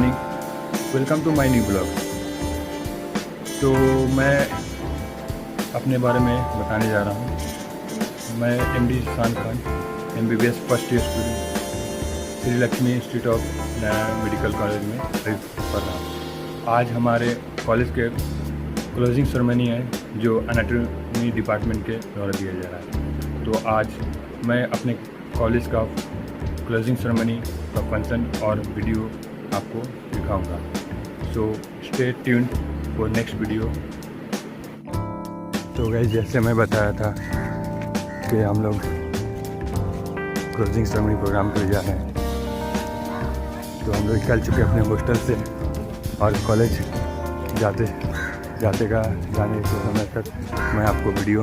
Morning, welcome to my new blog. तो मैं अपने बारे में बताने जा रहा हूँ। मैं MD शान Khan MBBS first year student Shri Lakshmi institute of medical college में पढ़ रहा हूँ। आज हमारे कॉलेज के क्लोजिंग सेरेमनी है जो एनाटॉमी डिपार्टमेंट के द्वारा दिया जा रहा है। तो आज मैं अपने कॉलेज का क्लोजिंग सेरेमनी का फंक्शन और वीडियो आपको दिखाऊंगा। So stay tuned for next video. तो गाइस, जैसे मैं बताया था कि हम लोग क्लोजिंग सेरेमनी प्रोग्राम के लिए जा रहे हैं, तो हम लोग निकल चुके अपने हॉस्टल से और कॉलेज जाने के समय तक मैं आपको वीडियो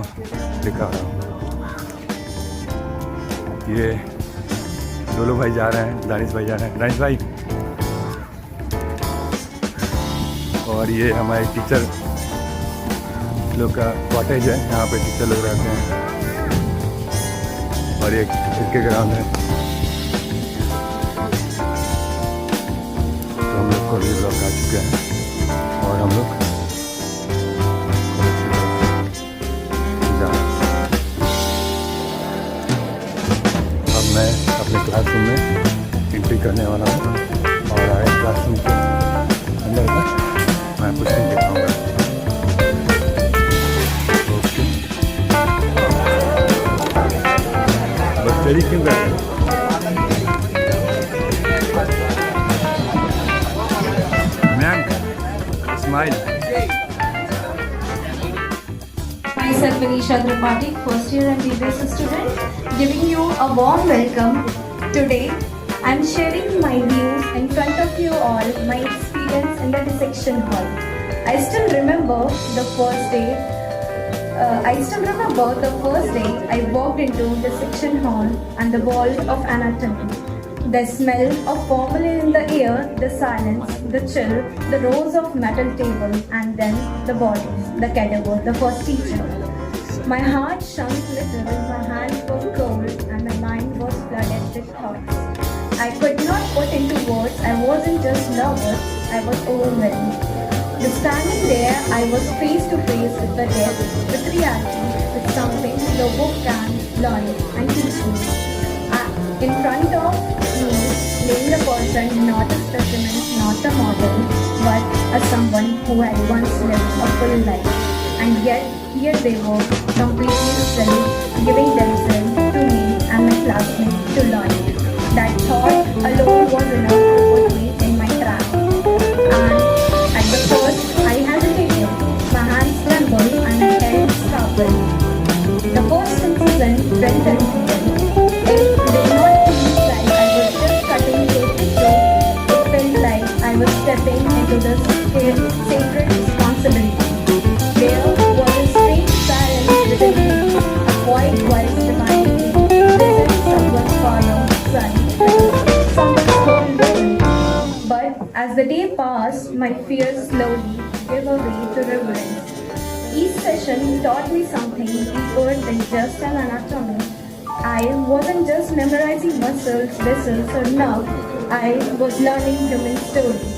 दिखा रहा हूँ। ये दोनों भाई जा रहे हैं, दानिश भाई जा रहे हैं, दानिश भाई, और ये हमारे टीचर लोग का कॉटेज है, यहाँ पे टीचर लोग रहते हैं। और ये क्रिकेट ग्राउंड है। तो हम लोग कॉलेज लोग आ चुके हैं और हम लोग अब मैं अपने क्लासरूम में एंट्री करने वाला हूँ और आए क्लासरूम के अंदर का मैं कुछ नहीं दिखाऊंगा। ओके, बस तेरी क्यों कर रहे हैं? Ma'am smile. Myself Anisha Tripathi, first year MBBS student, giving you a warm welcome. Today, I'm sharing my views in front of you all, my experience in the dissection hall. I still remember the first day. I walked into the dissection hall and the wall of anatomy. The smell of formalin in the air, the silence, the chill, the rows of metal tables, and then the bodies, the cadaver, the first teacher. My heart sunk little, my hands were cold, and my mind was flooded with thoughts. I could not put into words. I wasn't just nervous, I was overwhelmed. Just standing there, I was face to face with the death, with reality, with something no book can learn and teach me. In front of me, laying a person, not a specimen, not a model, but a someone who had once lived a full life. And yet, here they were, completely still, giving themselves to me and my classmates to learn. That thought alone was enough to put me in my trap. And at the first, I hesitated. My hands trembled and my head struggled. The first incision felt uneven. It did not feel like I was just cutting basic rope. It felt like I was stepping into the sacred responsibility. There was a strange silence within me, a quiet voice reminding me this is someone's father, son, friend, someone's whole world. But as the day passed, my fears slowly gave way to reverence. Each session taught me something deeper than just an anatomy. I wasn't just memorizing muscles, vessels, or nerves. I was learning human stories.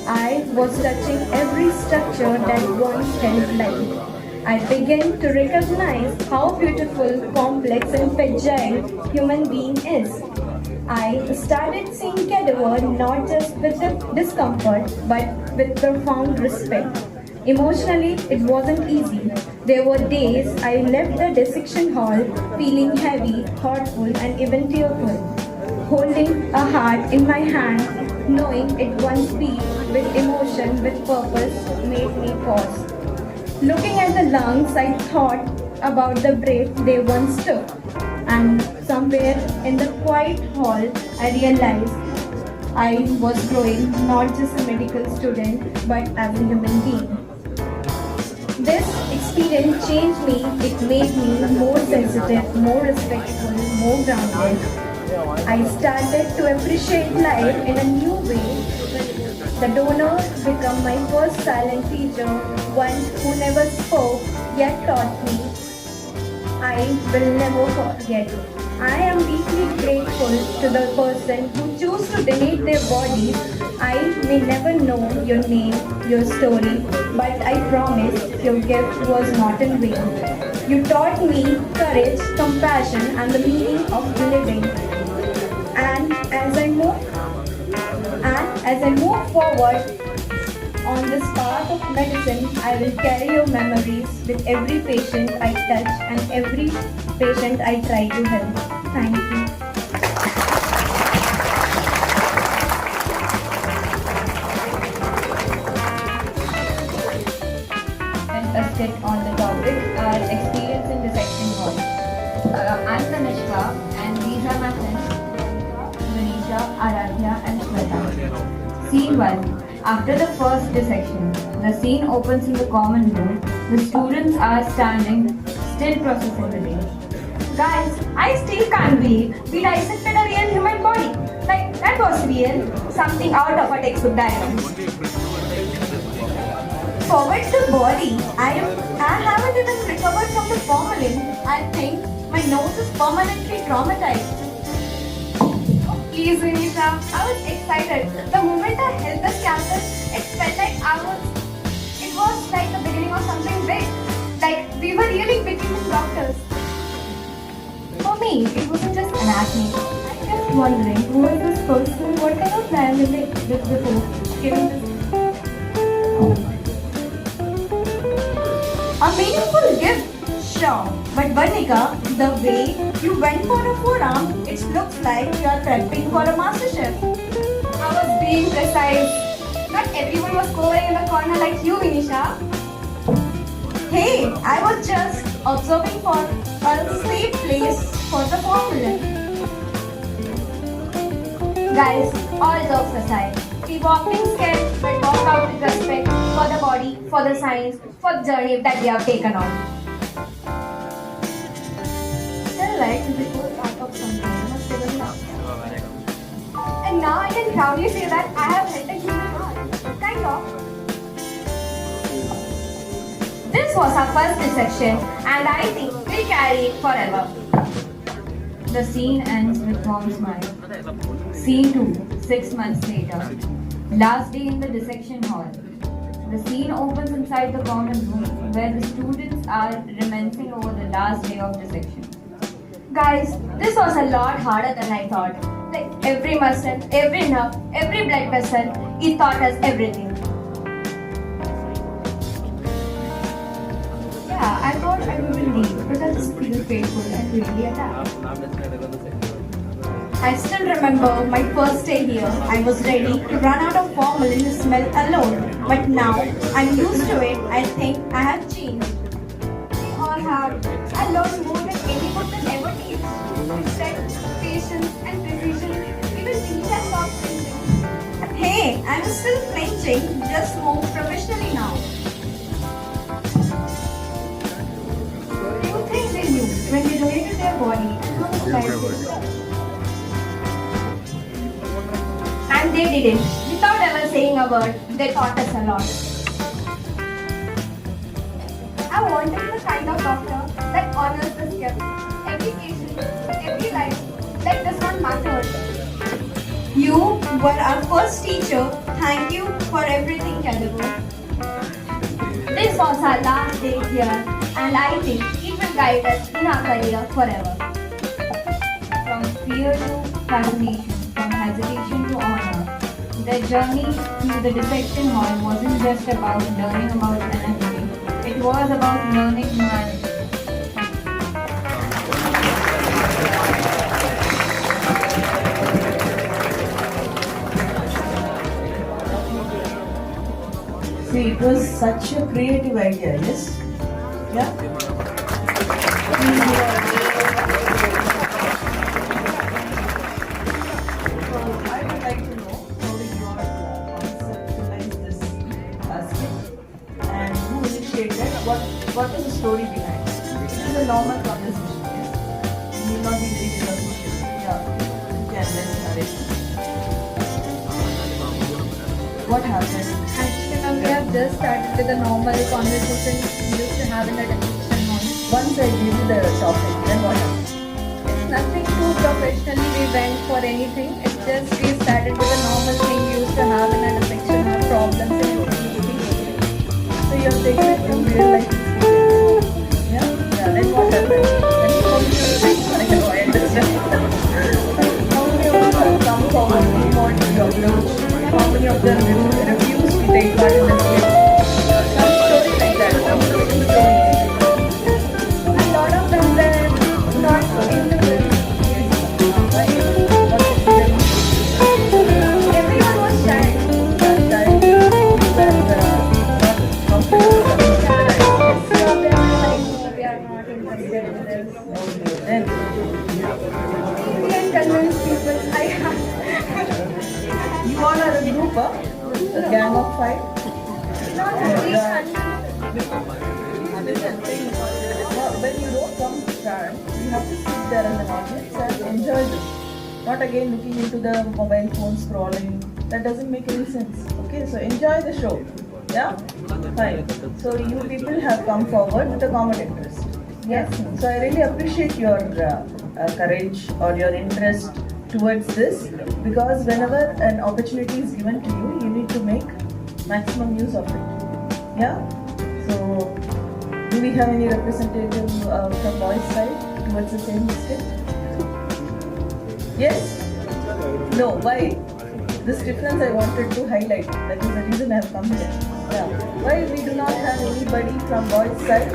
I was touching every structure that once held life. I began to recognize how beautiful, complex, and fragile human being is. I started seeing cadaver not just with discomfort, but with profound respect. Emotionally, it wasn't easy. There were days I left the dissection hall feeling heavy, thoughtful, and even tearful. Holding a heart in my hand, knowing it once beat with emotion, with purpose, made me pause. Looking at the lungs, I thought about the breath they once took. And somewhere in the quiet hall, I realized I was growing not just a medical student, but as a human being. This experience changed me. It made me more sensitive, more respectful, more grounded. I started to appreciate life in a new way. The donor became my first silent teacher, one who never spoke yet taught me. I will never forget. I am deeply grateful to the person who chose to donate their bodies. I may never know your name, your story, but I promise your gift was not in vain. You taught me courage, compassion, and the meaning of living. And as I move forward on this path of medicine, I will carry your memories with every patient I touch and every patient I try to help. Thank you. And a skit on the topic, our experience in dissection hall. I'm Tanishka and these are my friends Manisha, Aradhya and Shweta. Scene 1. After the first dissection, the scene opens in the common room. The students are standing, still processing the day. Guys, I still can't believe we dissected a real human body. Like, that was real. Something out of a textbook diagram. Forward to the body. I haven't even recovered from the formalin. I think my nose is permanently traumatized. Please, Vinisha. I was excited. The moment I held the scalpel, it felt like it was like the beginning of something big. Like we were really becoming doctors. For me, it wasn't just anatomy. I kept wondering who was this person, what kind of man did they live before giving this. A meaningful gift, sure. But Varnika, the way you went for a forearm, it looks like you are prepping for a master chef. I was being precise. Not everyone was covering in the corner like you, Vinisha. Hey, I was just observing for a safe place for the formula. Guys, all jokes aside, we walked in scared but walked out with respect for the body, for the science, for the journey that we have taken on. Still like to be part of something, must have been love. And now I can proudly say that I have held a human heart. Kind of. This was our first dissection and I think we'll carry it forever. The scene ends with warm smile. Scene 2, 6 months later. Last day in the dissection hall. The scene opens inside the common room where the students are reminiscing over the last day of dissection. Guys, this was a lot harder than I thought. Like every muscle, every nerve, every blood vessel, it taught us everything. Yeah, I thought I would leave, but I just feel painful and really attacked. I still remember my first day here. I was ready to run out of formalin to smell alone. But now I'm used to it. I think I have changed. We all have. I learned more than any book can ever teach. Respect, patience, and precision. Even teach has stopped flinching. Hey, I'm still flinching, just more professionally now. Do you think they knew when they donated their body how much life they took? And they didn't. Without ever saying a word, they taught us a lot. I want to be the kind of doctor that honors the gift. Every patient, every life, like does not matter. You were our first teacher. Thank you for everything, Caliber. This was our last day here, and I think it will guide us in our career forever. From fear to fascination, from hesitation to honor, the journey through the dissection hall wasn't just about learning about anatomy, it was about learning humanity. See, it was such a creative idea, yes? Yeah? So, I would like to know how did you conceptualize this skit and who initiated, what is the story behind it? This is a normal conversation, yes? You will not be reading the question. Yeah, you can let's narrate. What happened? Actually, we have just started with a normal conversation we used to have in the discussion hall. Once I give you the topic, then what happens? nothing too professionally we went for anything. It's just we started with a normal thing we used to have in a dissection or problems in routine. So you have taken it from real life experience. Yeah? Yeah. Then what happened? Then how many of them, I know, I understand. How many of them have come forward who want to approach? How many of them refuse to take part in this game? Some story like that. Some story. A lot of them were not into this. Why? What is the Everyone was shy. time? You were not comfortable with the So they were like, "No, we are not interested in this." Then We can convince people. you all are a group, huh? A gang of 5. Not really. Listen, when you don't come to chant, you have to sit there in the audience and enjoy this. Not again looking into the mobile phone scrolling. That doesn't make any sense. Okay, so enjoy the show. Yeah? Fine. So you people have come forward with a common interest. Yes. So I really appreciate your courage or your interest towards this, because whenever an opportunity is given to you, you need to make maximum use of it. Yeah? So, do we have any representative from boys' side towards the same mistake? Yes? No, why? This difference I wanted to highlight. That is the reason I have come here. Yeah. Why we do not have anybody from boys' side?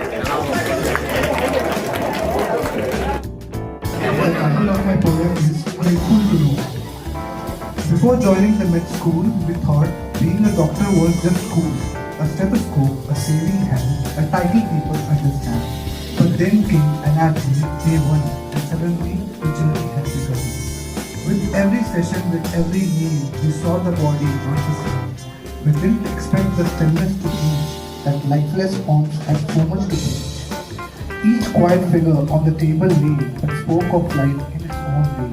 The title of my poem is Grateful to Know. Before joining the med school, we thought being a doctor was just cool. A stethoscope, a saving hand, a title people understand. But then came anatomy, day one, and suddenly the journey had begun. With every session, with every meal, we saw the body not the same. We didn't expect the stillness to teach that lifeless forms had so much to teach. Each quiet figure on the table lay but spoke of life in its own way.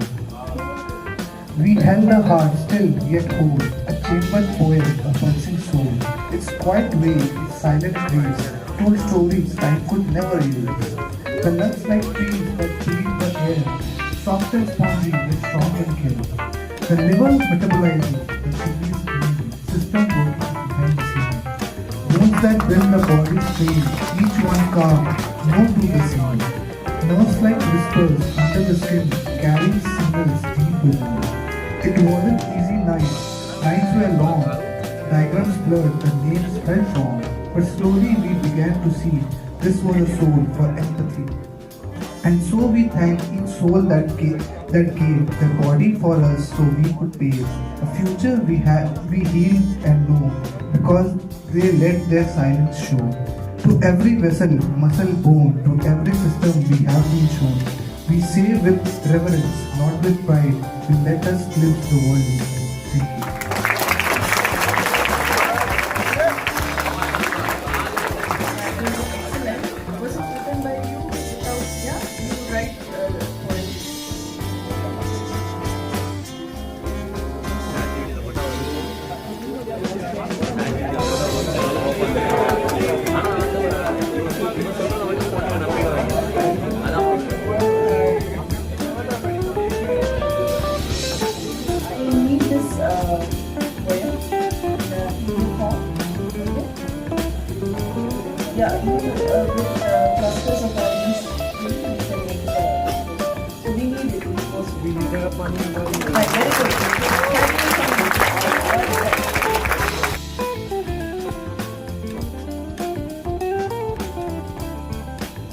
We held a heart still yet whole, a chambered poem, a pulsing soul. Its quiet way, its silent grace, told stories time could never erase. The lungs like trees that breathe the air, soft and spongy with strong and care. The liver metabolizing, the kidneys breathing, system working behind the scene. Bones that build the body's frame, each one calm, no two the same. Nerves like whispers under the skin, carrying signals deep within. It wasn't easy nights, nights were long, diagrams blurred, the names felt wrong. But slowly we began to see this was a soul for empathy. And so we thank each soul that gave their body for us so we could pay. A future we heal and know, because they let their silence show. To every vessel, muscle, bone, to every system we have been shown. We say with reverence, not with pride, we let us live the world inside. Thank you. Excellent. Was it written by you? Yeah? You write poems. You need this poem in form. Okay? Yeah, you with clusters of audience, you can make the. So we need it. We need it. Right, very good.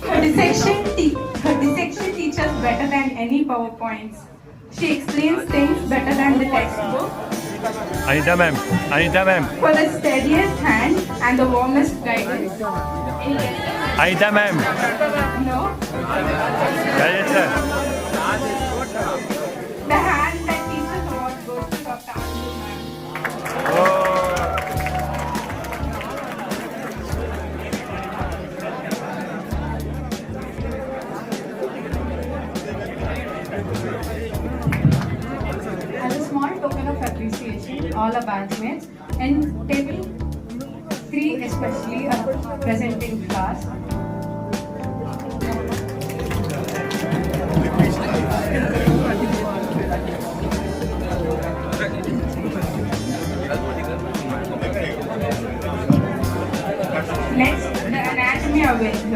Her dissection teaches better than any PowerPoints. She explains things better than the textbook. Anita ma'am, For the steadiest hand and the warmest guidance. Anita ma'am. No, Yes, sir. the hand that teaches what goes to Dr. Anju ma'am. As a small token of appreciation, all our batchmates and table 3 especially are present in class.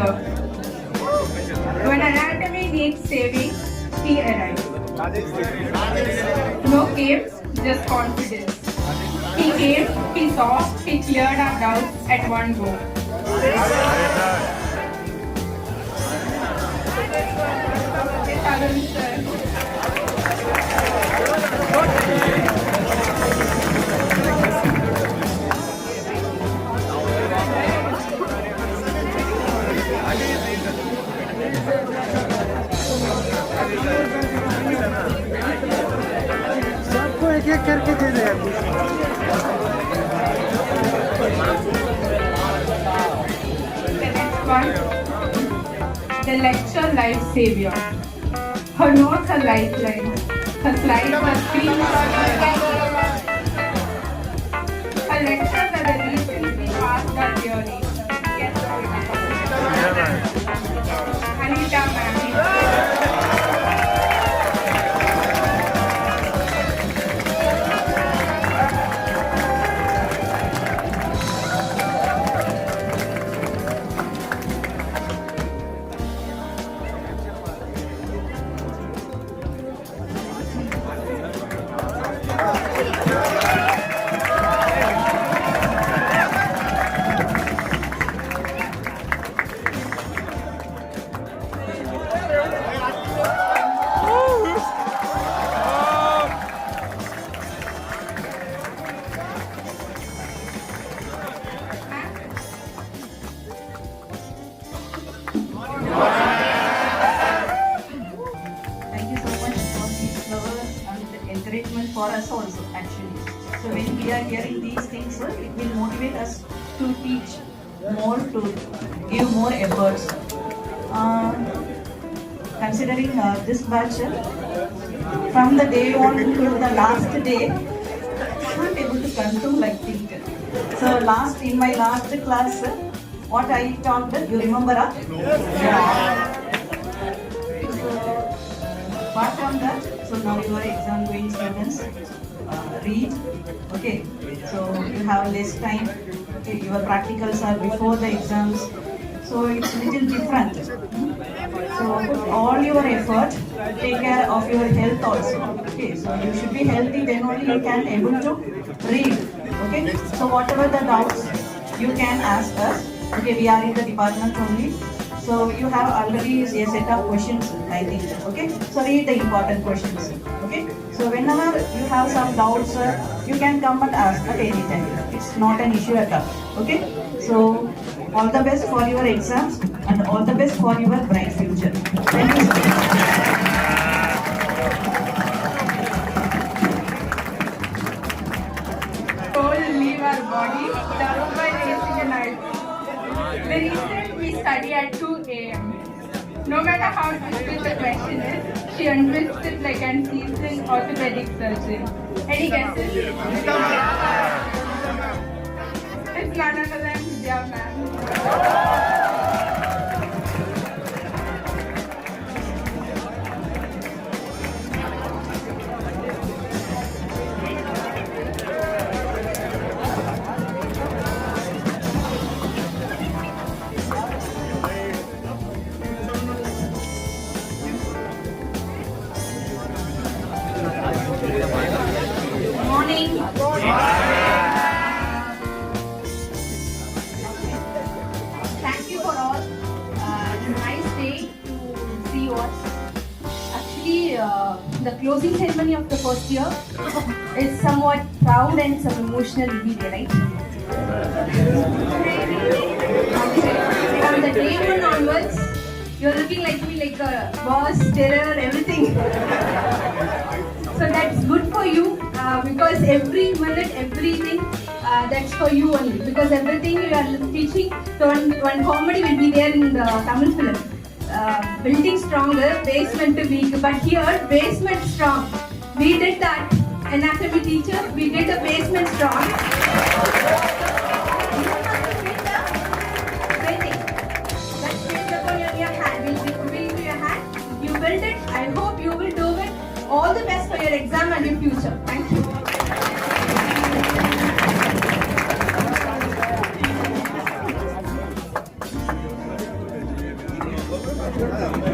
stronger. When anatomy needs saving, he arrives. No caves, just confidence. He came, he saw, he cleared our doubts at one go. Arun sir. सबको एक एक करके दे दे अभी। The next one, the lecture life savior. Her notes are lifeline. Her slides are screenshots. Her lectures are the reasons we passed our theory. Yes, Anita ma'am. Thank you so much for these flowers and encouragement for us also actually. So when we are hearing these things, it will motivate us to teach more, to give more efforts. Considering this batch, from the day on to the last day, I am not able to control like think. So in my last class, what I taught, you remember? Yeah. Apart from that, so now you are exam going students, read, okay, so you have less time, okay, your practicals are before the exams, so it's little different. So put all your effort, take care of your health also, okay, so you should be healthy, then only you can able to read, okay, so whatever the doubts you can ask us, okay, we are in the department only. So you have already a set of questions, I think, okay? So read the important questions, okay? So whenever you have some doubts, you can come and ask at any time. It's not an issue at all, okay? So all the best for your exams and all the best for your bright future. Thank you so much. Soul leave our body, loved by racing a night. The reason we study at 2 a.m. No matter how difficult the question is, she untwists it like an seasoned orthopedic surgeon. Any guesses? It's none other than Vidya ma'am. Morning. Thank you for all. It's a nice day to see you all. Actually, the closing ceremony of the first year is somewhat proud and some emotional video, right? From the day one onwards, you're looking like me, like a boss, terror, everything. So that's good for you because every minute, everything that's for you only. Because everything you are teaching, so one comedy will be there in the Tamil film. Building stronger, basement weak. But here, basement strong. We did that. Anatomy teacher, we did the basement strong. You have to build the building. That's built upon your hand. Will be your hand. You build it. I hope you will do it. All the best for your exam and your future. Thank you.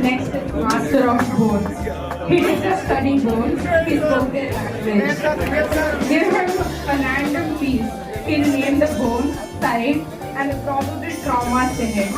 Next is Master of Bones. He did not study bones, he spoke their language. Give him a random piece. He'll name the bone, size, and the probable traumas in it.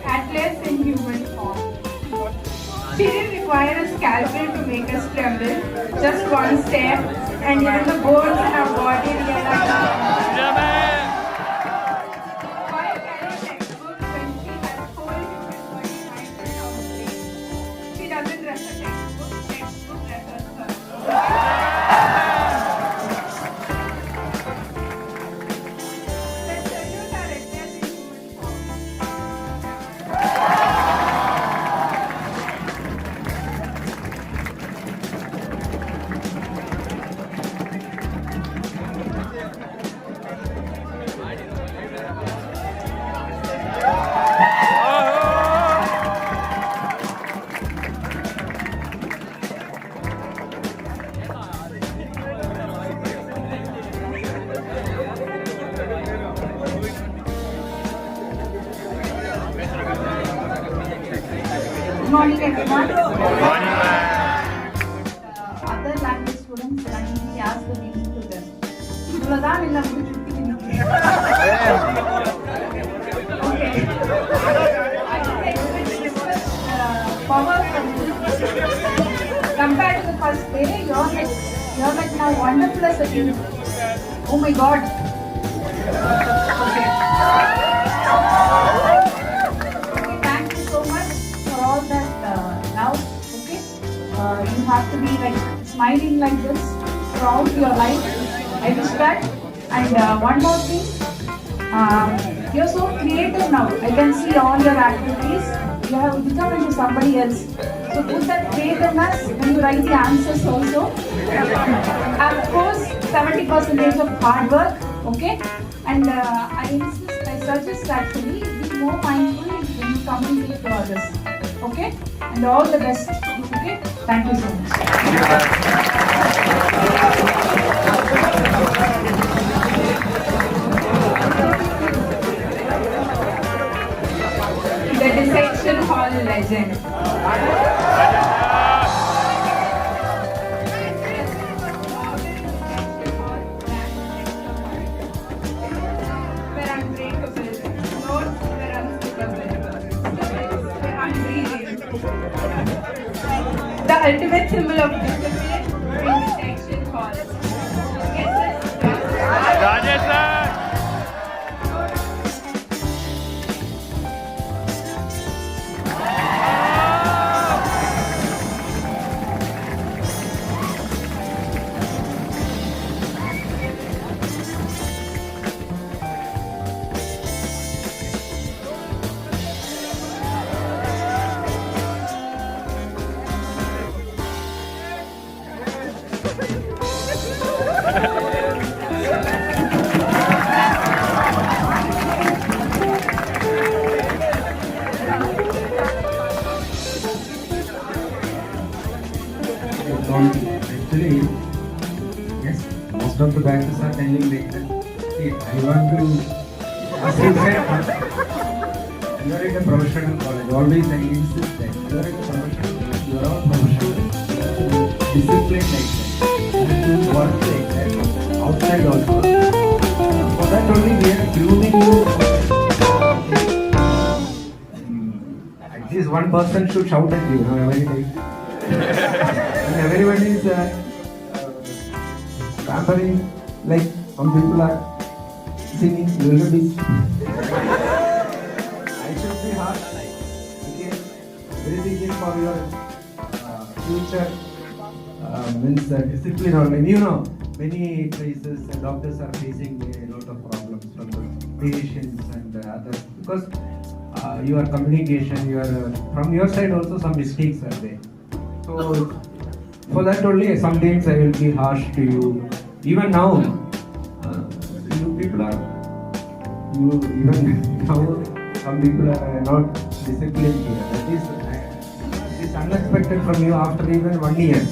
Atlas in human form. She didn't require a scalpel to make us tremble. Just one step, and even the bones in our body realized. Why carry textbooks when she has whole human body mind and our brain? She doesn't dress a textbook dresses her. Let's salute our Atlas in human form. Good morning, everyone. Other language students, can you ask the meaning to them? இவ்வளவுதான் இல்ல அப்படி சுத்தி நிக்கிறேன். Okay. I think it's power from compared to the first day, you're like now wonderful as a kid. Oh my God. Okay. Thank you so much for all that love. Okay, you have to be like smiling like this throughout your life. I wish that. And one more thing, you're so creative now. I can see all your activities. You have become into somebody else. So put that faith in us when you write the answers also. Of course, 70% of hard work. Okay, and I insist, I suggest actually be more mindful when you communicate to others. Okay, and all the best. Okay, thank you so much. The dissection hall legend. Where unbreakable, notes were unskippable, spirits were unbreathing. The ultimate symbol of discipline in dissection hall. Rajesh sir. Actually, yes, most of the batches are telling like that. See, I want to, as you said, you are in a professional college. Always I insist that you are in a professional college. You are all professional. Discipline like that. You work like that. Outside also. For that only we are grooming you. At least one person should shout at you, every day. And everyone is pampering, like some people are singing lullabies. I should be hard. Okay. everything is for your future. Means discipline only. You know, many places doctors are facing a lot of problems from the patients and others because your communication, from your side also some mistakes are there. So for that only sometimes I will be harsh to you. Even now, you people are even now some people are not disciplined here. That is unexpected from you after even 1 year.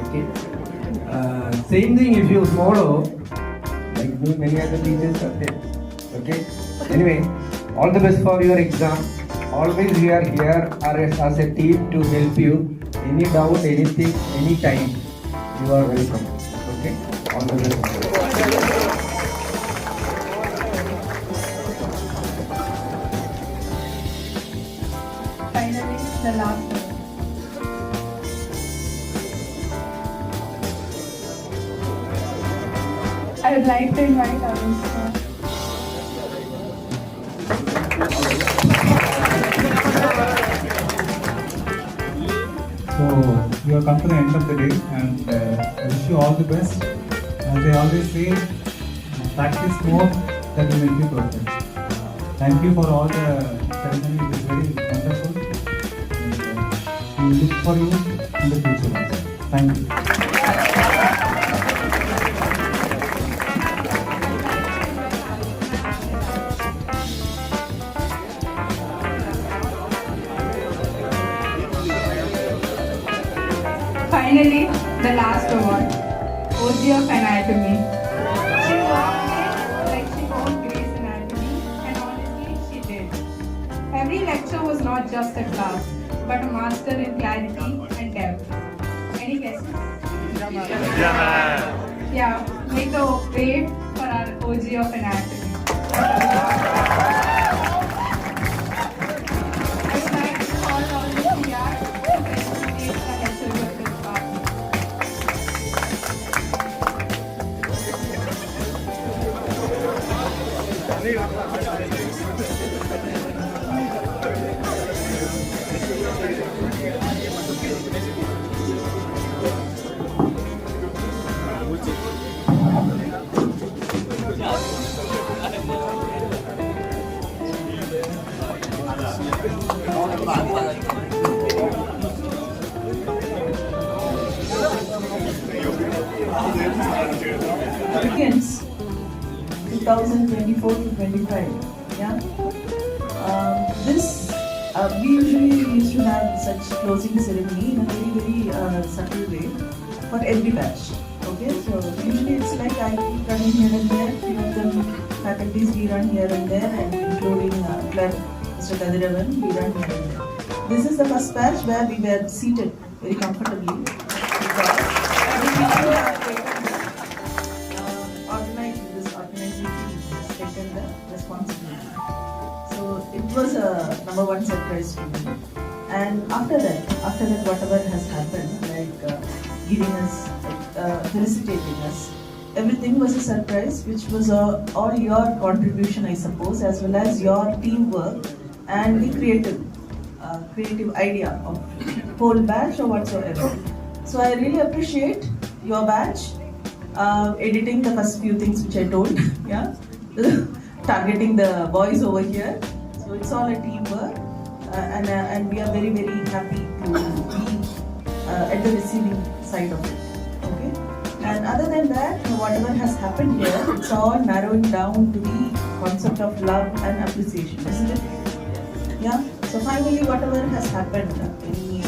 Okay. Same thing if you follow, like me, many other teachers are there. Okay. Anyway, all the best for your exam. Always we are here as a team to help you. Any doubt, anything, anytime, you are welcome. Okay. All the best. Finally, the last one. I would like to invite our principal. So you have come to the end of the day, and I wish you all the best. As I always say, practice more that will make you perfect. Thank you for all the ceremony. It is very wonderful. And, we look for you in the future also. Thank you. Finally, the last award, OG of Anatomy. She walked in like she owned Grey's Anatomy, and honestly, she did. Every lecture was not just a class, but a master in clarity and depth. Any guesses? Yeah, make a way for our OG of Anatomy. I would like to call on the PR to facilitate the lecture of this department. Begins 2024 to 25. Yeah. We usually used to have such closing ceremony in a very subtle way for every batch. Okay, so usually it's like I keep running here and there. Few of them faculties we run here and there, and including Clerk Mr. Kadiravan, we run here and there. This is the first batch where we were seated very comfortably because we people have taken organizing team has taken the responsibility. So it was a number one surprise to me. And after that, whatever has happened, like giving us, felicitating us, everything was a surprise, which was all your contribution, I suppose, as well as your teamwork and the creative idea of whole batch or whatsoever. So I really appreciate your batch, editing the first few things which I told, yeah, targeting the boys over here. So it's all a teamwork, and we are very, very happy to be at the receiving side of it. Okay. And other than that, whatever has happened here, it's all narrowing down to the concept of love and appreciation, isn't it? Yeah. So finally, whatever has happened, any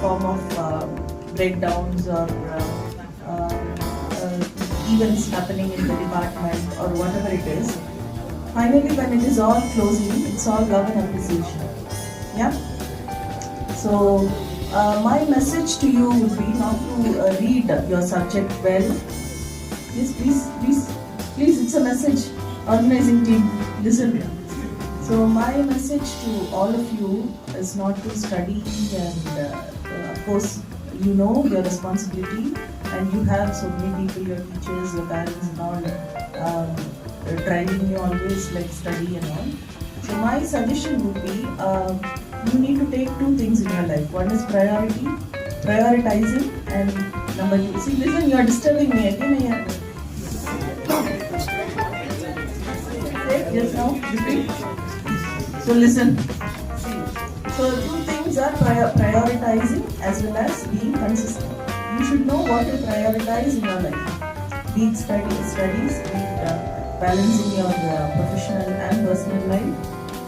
form of breakdowns or events happening in the department or whatever it is, finally when it is all closing, it's all love and appreciation. Yeah. So my message to you would be not to read your subject well. Please, it's a message. Organizing team, listen. So my message to all of you is not to study, and of course you know your responsibility, and you have so many people, your teachers, your parents and all, driving you always like study and all. So my suggestion would be, you need to take two things into One is priority, prioritizing, and number two. See, listen, you are disturbing me again. Say just now. Repeat. So listen. See. So two things are prioritizing as well as being consistent. You should know what to prioritize in your life. Be it studies, be it balancing your professional and personal life.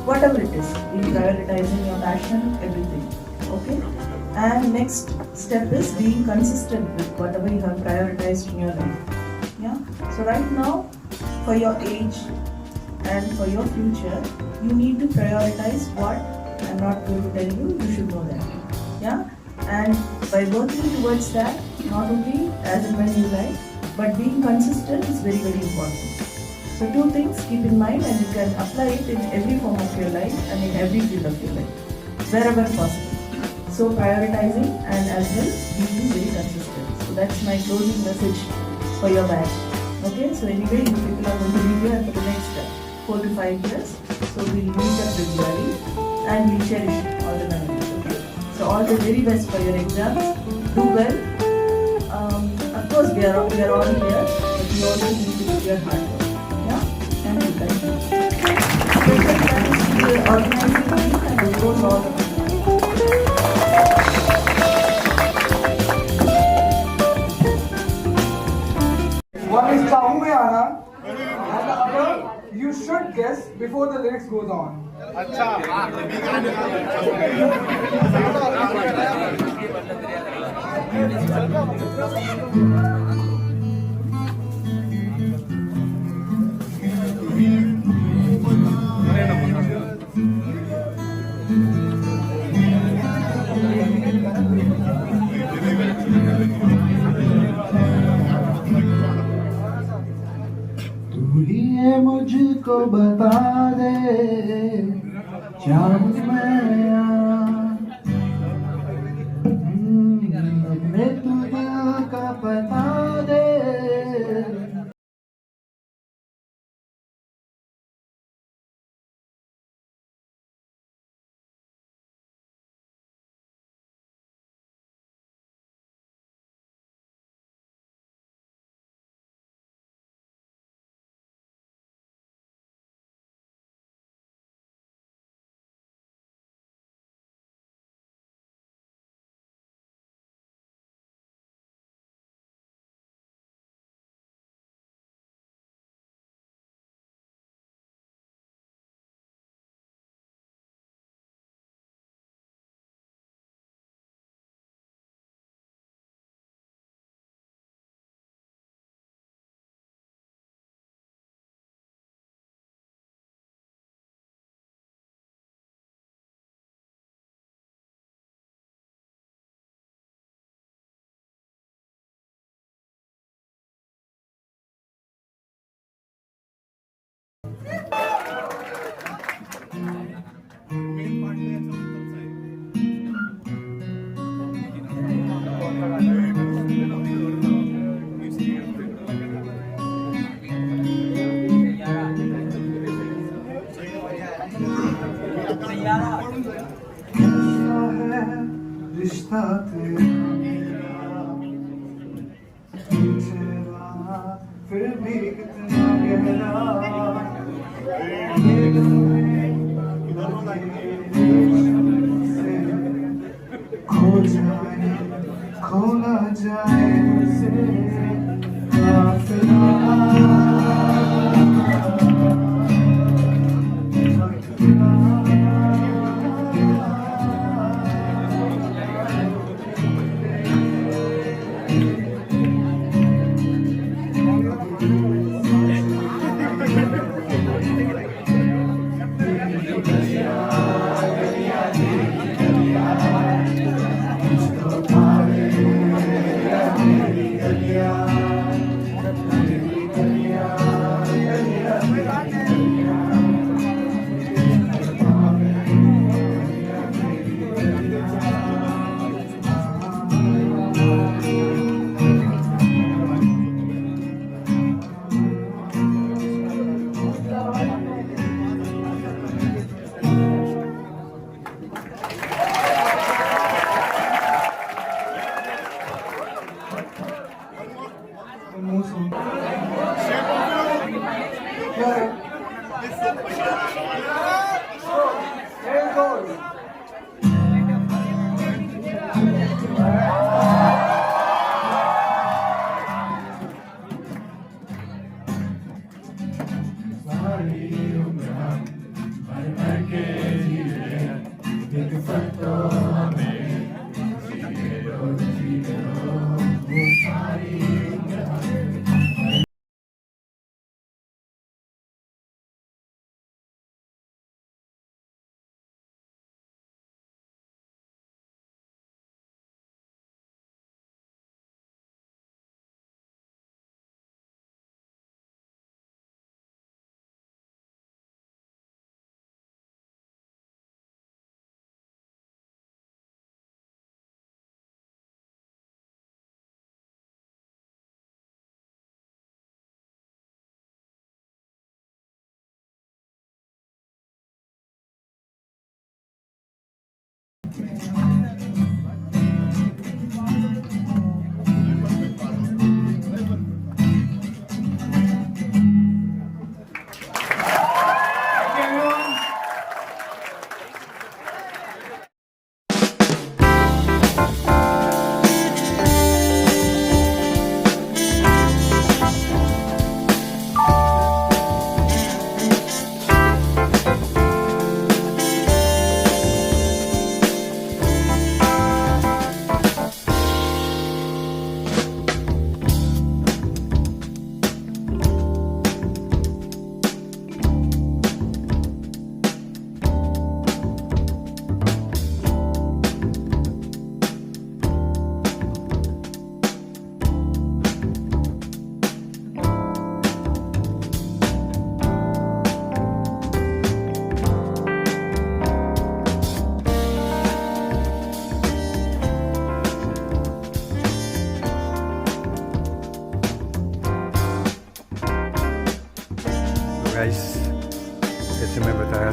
Whatever it is, be prioritizing your passion, everything. Okay? And next step is being consistent with whatever you have prioritized in your life. Yeah? So right now, for your age and for your future, you need to prioritize what I'm not going to tell you, you should know that. Yeah? And by working towards that, not only as and when you like, but being consistent is very, very important. So two things keep in mind, and you can apply it in every form of your life and in every field of your life, wherever possible. So prioritizing and as well being very consistent. So that's my closing message for your batch. Okay, so anyway, you people are going to be here for the next 4 to 5 years. So we'll meet up regularly and we'll cherish all the memories. Okay, so all the very best for your exams. Do well. Of course, we are all here, but you also need to do your hard work. Yeah, thank you. Special thanks to the organizing team and of course all of you. One is Chahu mein aana, and the other you should guess before the lyrics goes on. तू ही है मुझको बता दे चाहूं मैं अपने तू दिल का बता दे रिश्ता तेरा फिर भी कितना गहरा खो जाए खोला जाए उसे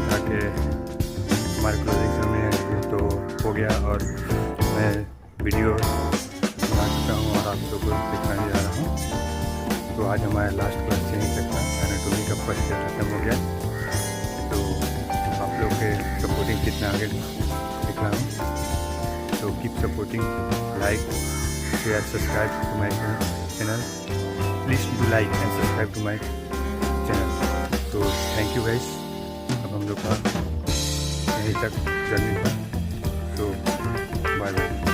था कि हमारे क्लोजिंग सेरेमनी तो हो गया और मैं वीडियो बना चुका हूँ और आप लोगों को दिखाने जा रहा हूँ। तो आज हमारा लास्ट क्लास यहीं तक था, एनाटॉमी का फर्स्ट ईयर खत्म हो गया। तो आप लोग के सपोर्टिंग कितना आगे दिख रहा हूँ। तो keep supporting, like, share, subscribe to my channel. Please do like and subscribe to my channel. तो थैंक यू गाइस। अब हम लोग का यहीं तक जर्नी था। तो बाय बाय।